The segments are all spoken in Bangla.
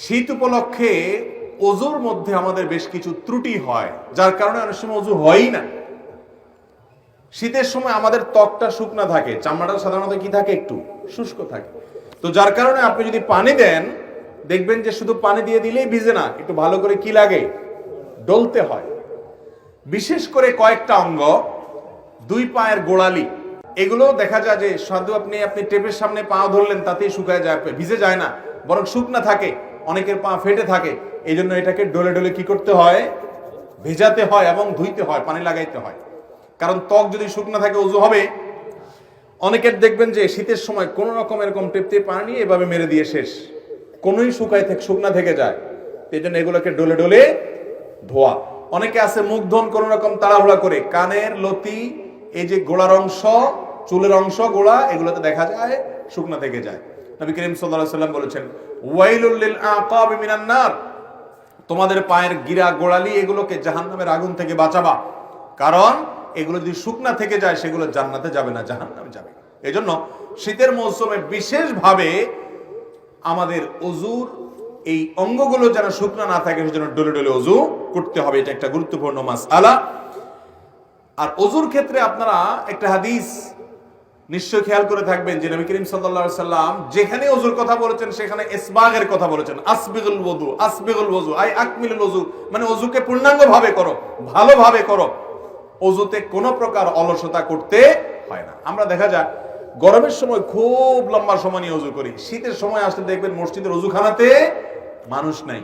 শীত উপলক্ষে ওযুর মধ্যে আমাদের বেশ কিছু ত্রুটি হয়, যার কারণে অনেক সময় ওযু হয়ই না। শীতের সময় আমাদের ত্বকটা শুকনা থাকে, চামড়াটা সাধারণত কি থাকে, একটু শুষ্ক থাকে। তো যার কারণে আপনি যদি পানি দেন, দেখবেন যে শুধু পানি দিয়ে দিলেই ভিজে না, একটু ভালো করে কি লাগে, ডলতে হয়। বিশেষ করে কয়েকটা অঙ্গ, দুই পায়ের গোড়ালি, এগুলো দেখা যায় যে শুধু আপনি টেপের সামনে পা ধরলেন তাতেই শুকায় যায়, ভিজে যায় না, বরং শুকনা থাকে, অনেকের পা ফেটে থাকে। এই জন্য এটাকে ডলে ডলে কি করতে হয়, ভেজাতে হয় এবং ধুইতে হয়, পানি লাগাইতে হয়। কারণ ত্বক যদি শুকনা থাকে ওযু হবে। অনেকের দেখবেন যে শীতের সময় কোন রকম এরকম টেপতে পানি নিয়ে এভাবে মেরে দিয়ে শেষ, কোনোই শুকনা থেকে যায়। এই জন্য এগুলোকে ডলে ডলে ধোয়া। অনেকে আছে মুখ ধোন কোন রকম তাড়াহুড়া করে, কানের লতি, এই যে গোড়ার অংশ, চুলের অংশ, গোড়া, এগুলোতে দেখা যায় শুকনা থেকে যায়। নবী করিম সাল্লাল্লাহু আলাইহি ওয়াসাল্লাম বলেছেন, ওয়াইলুল লিল আকাবি মিনান নার, তোমাদের পায়ের গিরা গোড়ালি এগুলোকে জাহান্নামের আগুন থেকে বাঁচাবা, কারণ এগুলো যদি শুকনা থেকে যায় সেগুলো জান্নাতে যাবে না, জাহান্নামে যাবে। এজন্য শীতের মৌসুমে বিশেষভাবে আমাদের ওযুর এই অঙ্গগুলো যেন শুকনা না থাকে সেজন্য ডলে ডলে ওযু করতে হবে। এটা একটা গুরুত্বপূর্ণ মাসআলা। আর ওযুর ক্ষেত্রে আপনারা একটা হাদিস নিশ্চয় খেয়াল করে থাকবেন যে নবী করিম সাল্লাল্লাহু আলাইহি সাল্লাম যেখানে ওযুর কথা বলেছেন সেখানে ইসবাগের কথা বলেছেন। আসবিগুল ওযু, আসবিগুল ওযু আই আকমিলুল ওযু, মানে ওযুকে পূর্ণাঙ্গ ভাবে করো, ভালোভাবে করো। ওযুতে কোনো প্রকার অলসতা করতে হয় না। আমরা দেখা যায় গরমের সময় খুব লম্বা সময় নিয়ে ওযু করি, শীতের সময় আসলে দেখবেন মসজিদের ওযুখানাতে মানুষ নাই।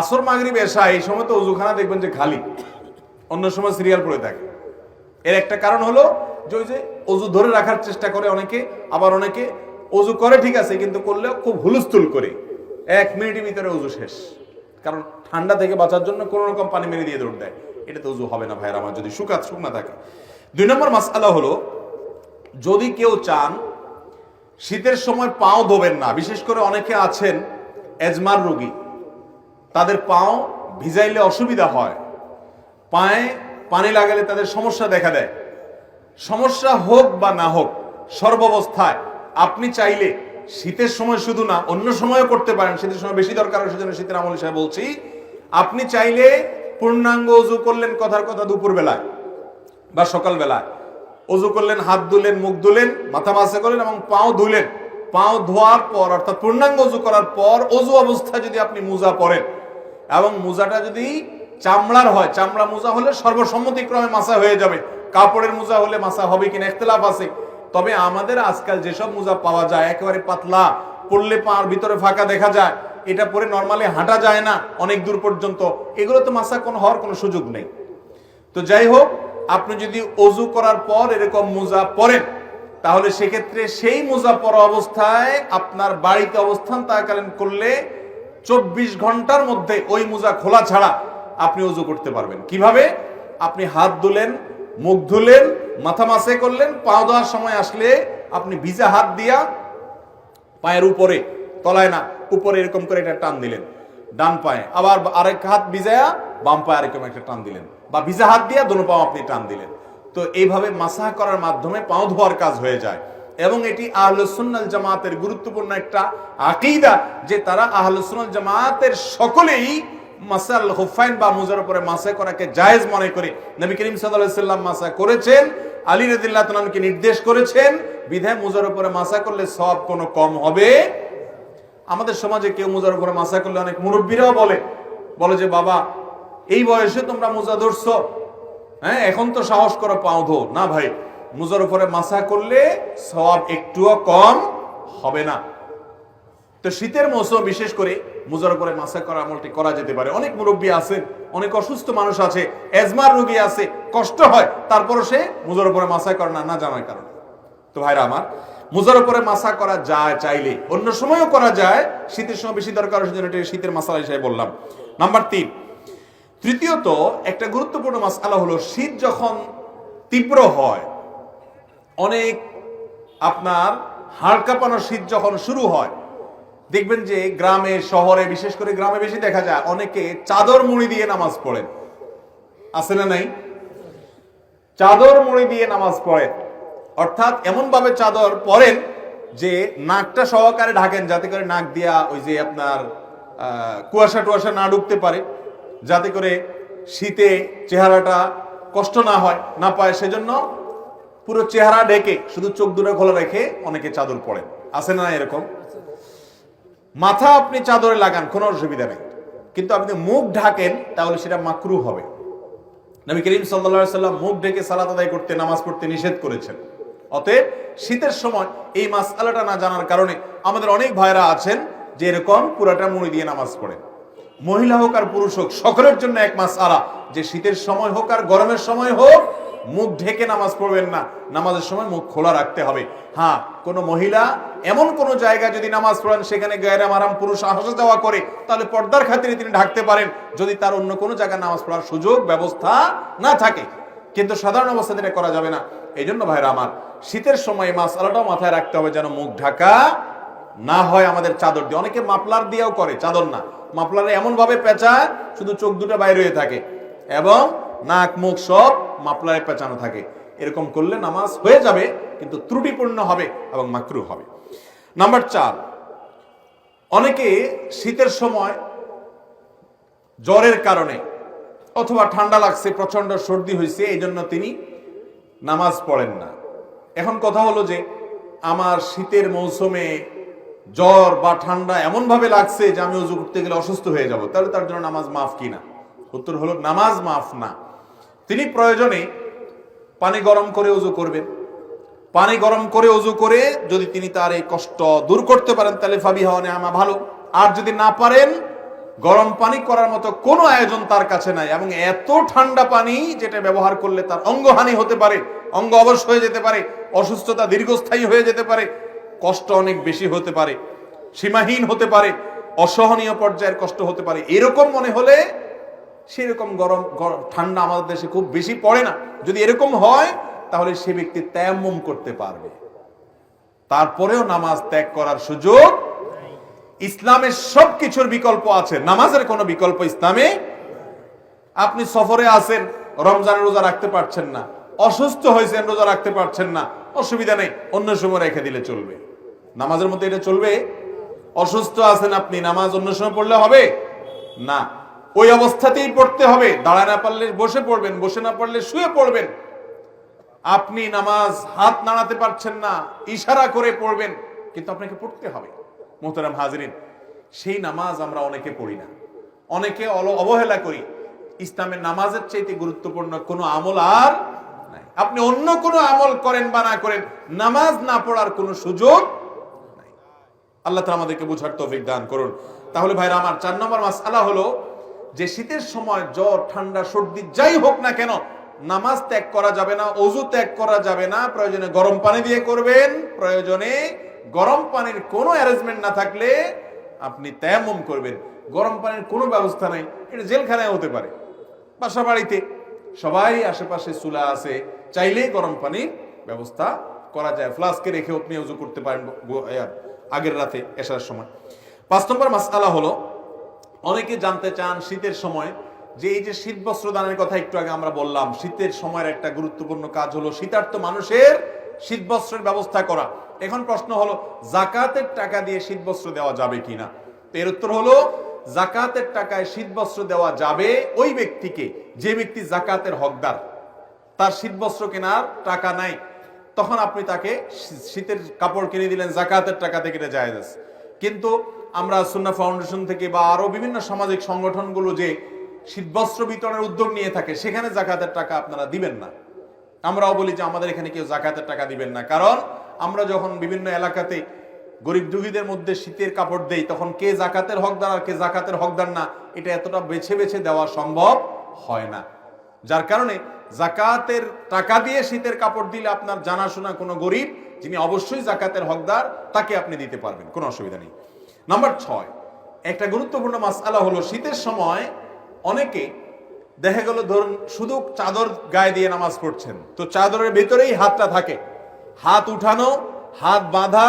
আসর মাগরিব এশা এই সময় তো ওযুখানা দেখবেন যে খালি, অন্য সময় সিরিয়াল পড়ে থাকে। এর একটা কারণ হলো যে ওই যে ওযু ধরে রাখার চেষ্টা করে অনেকে, আবার অনেকে ওযু করে ঠিক আছে কিন্তু করলেও খুব হুলস্থুল করে, 1 মিনিটের ভিতরে ওযু শেষ। কারণ ঠান্ডা থেকে বাঁচার জন্য কোন রকম পানি মেরে দিয়ে দৌড় দেয়। এটা তো ওযু হবে না ভাইয়ের আমার, যদি শুকনা থাকে। 2 নম্বর মাসআলা হলো, যদি কেউ চান শীতের সময় পাও ধোবেন না, বিশেষ করে অনেকে আছেন এজমার রোগী, তাদের পাও ভিজাইলে অসুবিধা হয়, পায়ে পানি লাগালে তাদের সমস্যা দেখা দেয়। সমস্যা হোক বা না হোক, সর্বাবস্থায় আপনি চাইলে শীতের সময় শুধু না অন্য সময়ও করতে পারেন, শীতের সময় বেশি দরকার, সেজন্য শীতের আমল হিসেবে বলছি। আপনি চাইলে পূর্ণাঙ্গ ওযু করলেন, কথার কথা দুপুর বেলায় বা সকাল বেলায় ওযু করলেন, হাত ধুলেন, মুখ ধুলেন, মাথা মাসে করলেন এবং পাও ধুলেন। পাও ধোয়ার পর অর্থাৎ পূর্ণাঙ্গ ওযু করার পর ওযু অবস্থায় যদি আপনি মোজা পরেন এবং মোজাটা যদি চামড়ার হয়, চামড়া মোজা হলে সর্বসম্মতিক্রমে মাসা হয়ে যাবে। কাপড়ের মোজা হলে মাসা হবে কিনা ইখতিলাফ আছে। তবে আমাদের আজকাল যেসব মোজা পাওয়া যায় একেবারে পাতলা, পরলে পার ভিতরে ফাঁকা দেখা যায়, এটা পরে নরমালি হাঁটা যায় না অনেক দূর পর্যন্ত, এগুলো তো মাসা হওয়ার কোনো সুযোগ নেই। তো যাই হোক, আপনি যদি ওযু করার পর এরকম মোজা পরেন, তাহলে সেক্ষেত্রে সেই মোজা পরা অবস্থায় আপনার বাড়িতে অবস্থান থাকাকালীন করলে 24 ঘন্টার মধ্যে ওই মোজা খোলা ছাড়া আপনি ওযু করতে পারবেন। কিভাবে? আপনি হাত ধুলেন, মুখ ধুলেন, মাথা মাসে করলেন, পা ধোয়ার সময় আসলে আপনি ভিজা হাত দিয়া পায়ের উপরে, তলায় না, উপরে এরকম করে একটা টান দিলেন ডান পায়ে, আবার আরেক হাত ভিজায়া বাম পায়ে আরেকরকম একটা টান দিলেন, বা ভিজা হাত দিয়া দোনো পাও আপনি টান দিলেন। তো এইভাবে মাসাহ করার মাধ্যমে পাও ধোয়ার কাজ হয়ে যায়। এবং এটি আহলুস সুন্নাহ ওয়াল জামাতের গুরুত্বপূর্ণ একটা আকীদা যে তারা আহলুস সুন্নাহ ওয়াল জামাতের সকলেই মাসাল খুফাইন বা মুজার উপরে মাসাহ করাকে জায়েজ মনে করে। নবী করিম সাল্লাল্লাহু আলাইহি সাল্লাম মাসাহ করেছেন, আলী রাদিয়াল্লাহু তাআলা কে নির্দেশ করেছেন, বিধায় মুজার উপরে মাসাহ করলে সওয়াব কোনো কম হবে। আমাদের সমাজে কেউ মুজার উপরে মাসাহ করলে অনেক মুরব্বীরাও বলে যে বাবা এই বয়সে তোমরা মুজা ধরছো, হ্যাঁ এখন তো সাহস করো পাও ধো। না ভাই, মুজার উপরে মাসাহ করলে সওয়াব একটুও কম হবে না। তো শীতের মৌসুম বিশেষ করে মুজার উপরে মাসাহ করা আমলটি করা যেতে পারে। অনেক মুরব্বী আছেন, অনেক অসুস্থ মানুষ আছে, এজমার রোগী আছে, কষ্ট হয়, তারপরও সে মুজার উপরে মাসাহ করে না, না জানার কারণে। তো ভাইরা আমার, মুজার উপরে মাসাহ করা যায় চাইলে, অন্য সময়ও করা যায়, শীতের সময় বেশি দরকার, সেজন্য শীতের মাসালা হিসেবে বললাম। নাম্বার 3, তৃতীয়ত একটা গুরুত্বপূর্ণ মাসআলা হলো, শীত যখন তীব্র হয়, অনেক আপনার হাড় কাঁপানো শীত যখন শুরু হয়, দেখবেন যে গ্রামে শহরে, বিশেষ করে গ্রামে বেশি দেখা যায়, অনেকে চাদর মুড়ি দিয়ে নামাজ পড়েন। আছে না নাই? চাদর মুড়ি দিয়ে নামাজ পড়েন, অর্থাৎ এমন ভাবে চাদর পরেন যে নাকটা সহকারে ঢাকেন, যাতে করে নাক দিয়া ওই যে আপনার কুয়াশা টুয়াশা না ঢুকতে পারে, যাতে করে শীতে চেহারাটা কষ্ট না হয়, না পায়। সেজন্য পুরো চেহারা ঢেকে শুধু চোখ দুটো খোলা রেখে অনেকে চাদর পরেন, আছে না এরকম? মাথা আপনি চাদরে লাগান, কোনো অসুবিধা নেই, কিন্তু আপনি মুখ ঢাকেন তাহলে সেটা মাকরুহ হবে। নবী করিম সাল্লাল্লাহু আলাইহি সাল্লাম মুখ ঢেকে সালাত আদায় করতে, নামাজ পড়তে নিষেধ করেছেন। অতএব শীতের সময় এই মাসআলাটা না জানার কারণে আমাদের অনেক ভাইরা আছেন যে এরকম পুরাটা মুড়ি দিয়ে নামাজ পড়েন। মহিলা হোক আর পুরুষ হোক, সকলের জন্য এক মাসআলা যে শীতের সময় হোক আর গরমের সময় হোক মুখ ঢেকে নামাজ পড়বেন না, নামাজের সময় মুখ খোলা রাখতে হবে। হ্যাঁ, কোন মহিলা এমন কোন জায়গায় যদি নামাজ পড়েন সেখানে গায়রে মাহরাম পুরুষ আসা যাওয়া করে, তাহলে পর্দার খাতিরে তিনি ঢাকতে পারেন, যদি তার অন্য কোনো জায়গায় নামাজ পড়ার সুযোগ ব্যবস্থা না থাকে। কিন্তু সাধারণ অবস্থাতে এটা করা যাবে না। এই জন্য ভাইরা আমার, শীতের সময় মাসআলাটাও মাথায় রাখতে হবে যেন মুখ ঢাকা না হয় আমাদের চাদর দিয়ে। অনেকে মাফলার দিয়েও করে, চাদর না, মাফলারে এমন ভাবে পেঁচায় শুধু চোখ দুটো বাইরে হয়ে থাকে এবং নাক মুখ সব মাফলারে পেঁচানো থাকে। এরকম করলে নামাজ হয়ে যাবে, কিন্তু ত্রুটিপূর্ণ হবে এবং মাকরুহ হবে। নাম্বার 4, অনেকে শীতের সময় জ্বরের কারণে অথবা ঠান্ডা লাগছে, প্রচন্ড সর্দি হয়েছে, এই জন্য তিনি নামাজ পড়েন না। এখন কথা হলো যে আমার শীতের মৌসুমে জ্বর বা ঠান্ডা এমন ভাবে লাগছে যে আমি ওযু করতে গেলে অসুস্থ হয়ে যাব, তাহলে তার জন্য নামাজ মাফ কিনা? উত্তর হলো নামাজ মাফ না। তিনি প্রয়োজনে পানি গরম করে ওযু করবেন। পানি গরম করে ওযু করে যদি তিনি তার এই কষ্ট দূর করতে পারেন তাহলে ফাবিহা ওয়া নি'মা, ভালো। আর যদি না পারেন, গরম পানি করার মতো কোনো আয়োজন তার কাছে নাই এবং এত ঠান্ডা পানি যেটা ব্যবহার করলে তার অঙ্গহানি হতে পারে, অঙ্গ অবশ হয়ে যেতে পারে, অসুস্থতা দীর্ঘস্থায়ী হয়ে যেতে পারে, কষ্ট অনেক বেশি হতে পারে, সীমাহীন হতে পারে, অসহনীয় পর্যায়ের কষ্ট হতে পারে, এরকম মনে হলে, সেরকম গরম ঠান্ডা আমাদের দেশে খুব বেশি পড়ে না, যদি এরকম হয় তাহলে সে ব্যক্তি তায়াম্মুম করতে পারবে। তারপরেও নামাজ ত্যাগ করার সুযোগ। ইসলামের সবকিছুর বিকল্প আছে, নামাজের কোনো বিকল্প ইসলামে। আপনি সফরে আছেন, রমজানের রোজা রাখতে পারছেন না, অসুস্থ হয়েছেন, রোজা রাখতে পারছেন না, অসুবিধা নেই, অন্য সময় রেখে দিলে চলবে। নামাজের মধ্যে এটা চলবে? অসুস্থ আছেন আপনি, নামাজ অন্য সময় পড়লে হবে না, ওই অবস্থাতেই পড়তে হবে। দাঁড়ায় না পারলে বসে পড়বেন, বসে না পারলে শুয়ে পড়বেন। আপনি নামাজ হাত নাড়াতে পারছেন না, ইশারা করে পড়বেন, কিন্তু আপনাকে পড়তে হবে। মোহতারাম হাজিরিন, সেই নামাজ আমরা অনেকে পড়ি না, অনেকে অবহেলা করি। ইসলামের নামাজের চাইতে গুরুত্বপূর্ণ কোনো আমল আর নাই। আপনি অন্য কোনো আমল করেন বা না করেন, নামাজ না পড়ার কোনো সুযোগ নাই। আল্লাহ তাআলা আমাদেরকে বুঝার তৌফিক দান করুন। তাহলে ভাইরা আমার, 4 নম্বর মাসআলা হলো যে শীতের সময় জ্বর ঠান্ডা সর্দি যাই হোক না কেন, নামাজ ত্যাগ করা যাবে না, ওযু ত্যাগ করা যাবে না। প্রয়োজনে গরম পানি দিয়ে করবেন, প্রয়োজনে গরম পানির কোনো অ্যারেঞ্জমেন্ট না থাকলে আপনি তায়াম্মুম করবেন। গরম পানির কোনো ব্যবস্থা নাই, এটা জেলখানায় হতে পারে, বাসা বাড়িতে সবাই আশেপাশে চুলা আছে, চাইলেই গরম পানির ব্যবস্থা করা যায়। ফ্লাস্কে রেখে আপনি ওযু করতে পারেন আগের রাতে এশার সময়। 5 নম্বর মাসআলা হলো, অনেকে জানতে চান শীতের সময় যে এই যে শীত বস্ত্র দানের কথা একটু আগে আমরা বললাম, শীতের সময়ের একটা গুরুত্বপূর্ণ কাজ হলো শীতার্ত মানুষের শীত বস্ত্রের ব্যবস্থা করা। এখন প্রশ্ন হলো, যাকাতের টাকা দিয়ে শীত বস্ত্র দেওয়া যাবে কিনা? এর উত্তর হলো, যাকাতের টাকায় শীত বস্ত্র দেওয়া যাবে ওই ব্যক্তিকে যে ব্যক্তি যাকাতের হকদার, তার শীত বস্ত্র কেনার টাকা নাই, তখন আপনি তাকে শীতের কাপড় কিনে দিলেন, যাকাতের টাকা থেকে এটা জায়েজ আছে। কিন্তু আমরা সুন্নাহ ফাউন্ডেশন থেকে বা আরো বিভিন্ন সামাজিক সংগঠনগুলো যে শীতবস্ত্র বিতরণের উদ্যোগ নিয়ে থাকে, সেখানে যাকাতের টাকা আপনারা দিবেন না। আমরাও বলি যে আমাদের এখানে কেউ যাকাতের টাকা দিবেন না, কারণ আমরা যখন বিভিন্ন এলাকাতে গরিব দুঃখীদের মধ্যে শীতের কাপড় দেই, তখন কে যাকাতের হকদার আর কে যাকাতের হকদার না, এটা এতটা বেছে বেছে দেওয়া সম্ভব হয় না। যার কারণে যাকাতের টাকা দিয়ে শীতের কাপড় দিলে আপনার জানাশোনা কোনো গরিব যিনি অবশ্যই যাকাতের হকদার, তাকে আপনি দিতে পারবেন, কোনো অসুবিধা নেই। নাম্বার 6, একটা গুরুত্বপূর্ণ মাসআলা হলো, শীতের সময় অনেকে দেখা গেল ধরুন শুধু চাদর গায়ে দিয়ে নামাজ পড়ছেন, তো চাদরের ভেতরেই হাতটা থাকে, হাত উঠানো, হাত বাঁধা,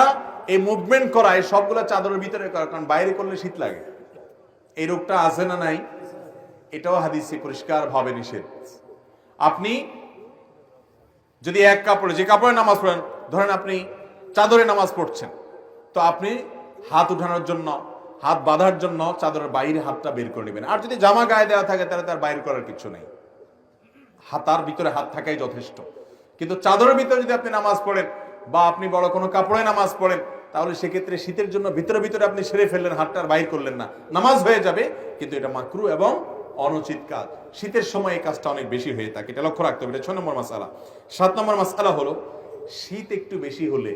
এই মুভমেন্ট করা, এই সবগুলো চাদরের ভিতরে করা, কারণ বাইরে করলে শীত লাগে। এই রোগটা আছে না নাই? এটাও হাদিসে পরিষ্কার ভাবে নিষেধ। আপনি যদি এক কাপড়ে, যে কাপড়ে নামাজ পড়েন, ধরেন আপনি চাদরে নামাজ পড়ছেন, তো আপনি হাত উঠানোর জন্য, হাত বাঁধার জন্য চাদরের বাইরে হাতটা বের করে নেবেন। আর যদি জামা গায়ে দেওয়া থাকে তাহলে তার বাইর করার কিছু নেই, হাতার ভিতরে হাত থাকাই যথেষ্ট। কিন্তু চাদরের ভিতরে যদি আপনি নামাজ পড়েন বা আপনি বড় কোনো কাপড়ে নামাজ পড়েন, তাহলে সেক্ষেত্রে শীতের জন্য ভিতরে ভিতরে আপনি সেরে ফেললেন, হাতটা বাইর করলেন না, নামাজ হয়ে যাবে, কিন্তু এটা মাকরু এবং অনুচিত কাজ। শীতের সময় এই কাজটা অনেক বেশি হয়ে থাকে, এটা লক্ষ্য রাখতে হবে। এটা 6 নম্বর মাসআলা। 7 নম্বর মাসআলা হলো, শীত একটু বেশি হলে,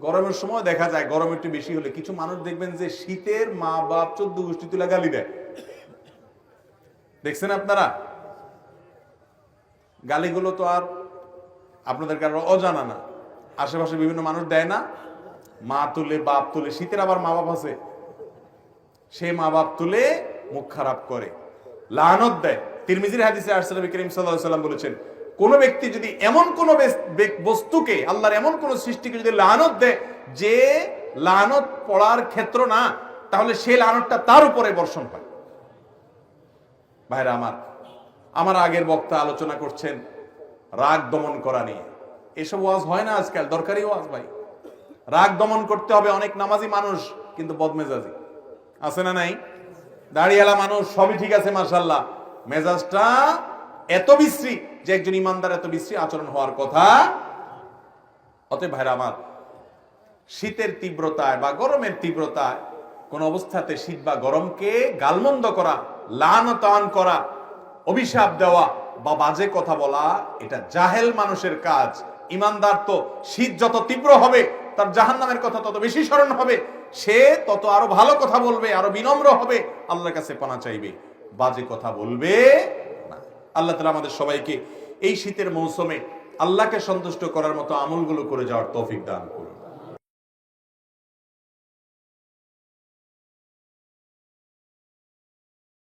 গরমের সময় দেখা যায় গরম একটু বেশি হলে কিছু মানুষ দেখবেন যে শীতের মা বাপ 14 গোষ্ঠী তুলে গালি দেয়। দেখছেন আপনারা? গালিগুলো তো আর আপনাদের কারো অজানা না, আশেপাশে বিভিন্ন মানুষ দেয় না, মা তুলে বাপ তুলে। শীতের আবার মা বাপ আছে, সে মা বাপ তুলে মুখ খারাপ করে, লানত দেয়। তিরমিজির হাদিসে আসছে নবী করিম সাল্লাল্লাহু আলাইহি ওয়াসাল্লাম বলেছেন, কোন ব্যক্তি যদি এমন কোন বস্তুকে, আল্লাহর এমন কোন সৃষ্টিকে যদি লানত দেয় যে লানত পড়ার ক্ষেত্র না, তাহলে সেই লানতটা তার উপরে বর্ষণ হয়। ভাইরা আমার আগের বক্তা আলোচনা করছেন রাগ দমন করা নিয়ে। এসব ওয়াজ হয় না আজকাল, দরকারি ওয়াজ ভাই। রাগ দমন করতে হবে। অনেক নামাজি মানুষ কিন্তু বদমেজাজি আছে না নাই? দাড়িওয়ালা মানুষ সবই ঠিক আছে মাশাআল্লাহ, মেজাজটা এত বিশ্রী যে একজন ইমানদার এত বিশ্রী আচরণ হওয়ার কথা। অতএব ভাইরা আমার, শীতের তীব্রতায় বা গরমের তীব্রতায় কোন অবস্থাতে শীত বা গরমকে গালমন্দ করা, লানতান করা, অভিশাপ দেওয়া বা বাজে কথা বলা, এটা জাহেল মানুষের কাজ। ইমানদার তো শীত যত তীব্র হবে তার জাহান্নামের কথা তত বেশি স্মরণ হবে, সে তত আরো ভালো কথা বলবে, আরো বিনম্র হবে, আল্লাহর কাছে পানা চাইবে, বাজে কথা বলবে না। আল্লাহ তাআলা আমাদের সবাইকে এই শীতের মৌসুমে আল্লাহকে সন্তুষ্ট করার মতো আমলগুলো করে যাওয়ার তৌফিক দান করুন।